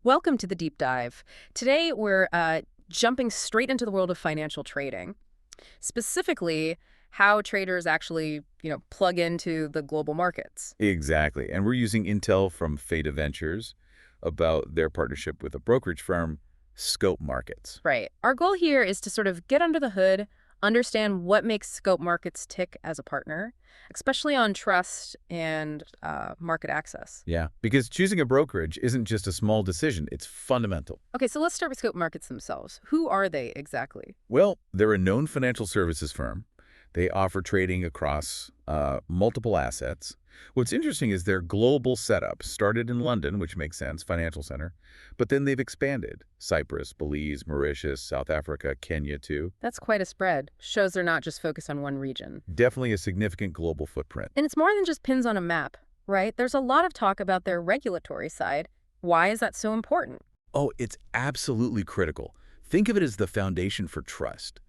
Welcome to the deep dive. Today, we're jumping straight into the world of financial trading, specifically how traders actually, plug into the global markets. Exactly. And we're using intel from Faida Ventures about their partnership with a brokerage firm, Scope Markets. Right. Our goal here is to sort of get under the hood, understand what makes scope markets tick as a partner, especially on trust and market access. Yeah, because choosing a brokerage isn't just a small decision, it's fundamental. Okay, so let's start with scope markets themselves. Who are they exactly? Well, they're a known financial services firm. They offer trading across multiple assets. What's interesting is their global setup started in London, which makes sense, financial center, but then they've expanded. Cyprus, Belize, Mauritius, South Africa, Kenya too. That's quite a spread. Shows they're not just focused on one region. Definitely a significant global footprint. And it's more than just pins on a map, right? There's a lot of talk about their regulatory side. Why is that so important? Oh, it's absolutely critical. Think of it as the foundation for trust.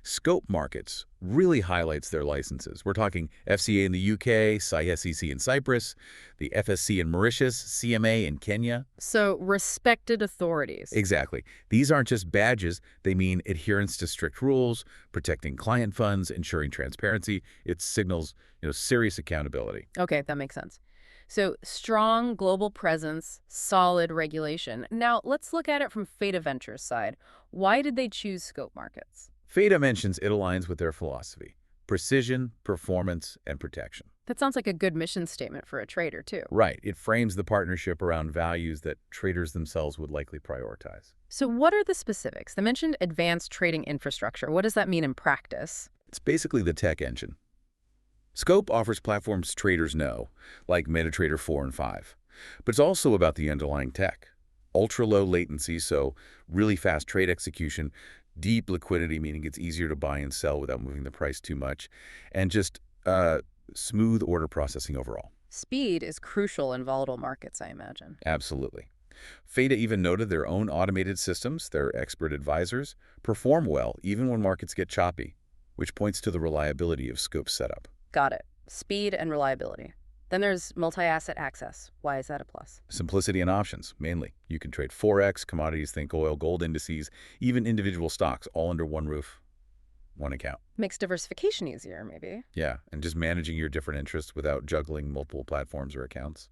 Scope Markets really highlights their licenses. We're talking FCA in the UK, SEC in Cyprus, the FSC in Mauritius, CMA in Kenya. So, respected authorities. Exactly. These aren't just badges. They mean adherence to strict rules, protecting client funds, ensuring transparency. It signals, serious accountability. Okay, that makes sense. So, strong global presence, solid regulation. Now, let's look at it from Faida Ventures' side. Why did they choose scope markets? Faida mentions it aligns with their philosophy: precision, performance, and protection. That sounds like a good mission statement for a trader, too. Right. It frames the partnership around values that traders themselves would likely prioritize. So, what are the specifics? They mentioned advanced trading infrastructure. What does that mean in practice? It's basically the tech engine. Scope offers platforms traders know, like MetaTrader 4 and 5. But it's also about the underlying tech. Ultra-low latency, so really fast trade execution, deep liquidity, meaning it's easier to buy and sell without moving the price too much, and just smooth order processing overall. Speed is crucial in volatile markets, I imagine. Absolutely. Faida even noted their own automated systems, their expert advisors, perform well even when markets get choppy, which points to the reliability of Scope's setup. Got it. Speed and reliability. Then there's multi-asset access. Why is that a plus? Simplicity and options, mainly. You can trade Forex, commodities, think oil, gold indices, even individual stocks, all under one roof, one account. Makes diversification easier, maybe. Yeah, and just managing your different interests without juggling multiple platforms or accounts.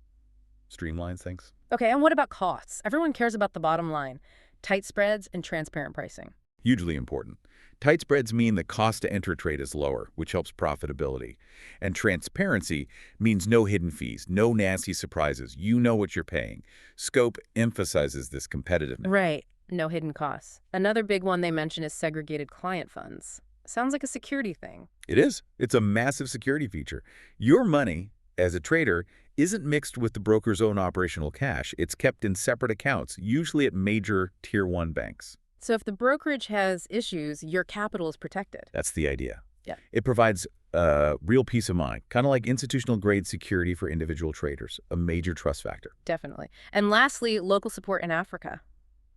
Streamlines things. Okay, and what about costs? Everyone cares about the bottom line. Tight spreads and transparent pricing. Hugely important. Tight spreads mean the cost to enter a trade is lower, which helps profitability. And transparency means no hidden fees, no nasty surprises. You know what you're paying. Scope emphasizes this competitiveness. Right. No hidden costs. Another big one they mention is segregated client funds. Sounds like a security thing. It is. It's a massive security feature. Your money, as a trader, isn't mixed with the broker's own operational cash. It's kept in separate accounts, usually at major Tier 1 banks. So if the brokerage has issues, your capital is protected. That's the idea. Yeah. It provides real peace of mind, kind of like institutional-grade security for individual traders, a major trust factor. Definitely. And lastly, local support in Africa.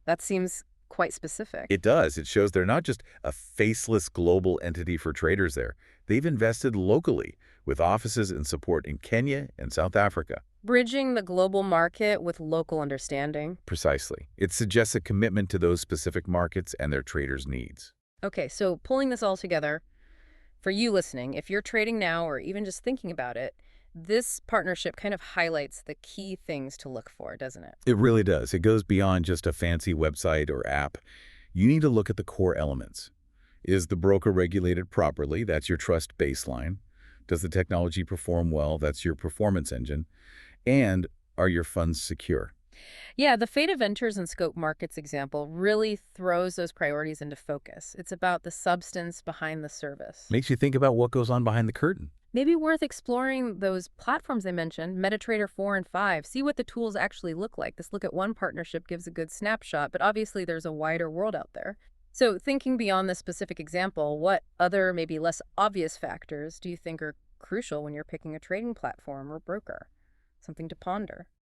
That seems quite specific. It does. It shows they're not just a faceless global entity for traders there. They've invested locally with offices and support in Kenya and South Africa. Bridging the global market with local understanding. Precisely. It suggests a commitment to those specific markets and their traders' needs. Okay, so pulling this all together, for you listening, if you're trading now or even just thinking about it, this partnership kind of highlights the key things to look for, doesn't it? It really does. It goes beyond just a fancy website or app. You need to look at the core elements. Is the broker regulated properly? That's your trust baseline. Does the technology perform well? That's your performance engine. And are your funds secure? Yeah, the Faida Ventures and Scope Markets example really throws those priorities into focus. It's about the substance behind the service. Makes you think about what goes on behind the curtain. Maybe worth exploring those platforms they mentioned, MetaTrader 4 and 5. See what the tools actually look like. This look at one partnership gives a good snapshot, but obviously there's a wider world out there. So thinking beyond this specific example, what other, maybe less obvious factors do you think are crucial when you're picking a trading platform or broker? Something to ponder.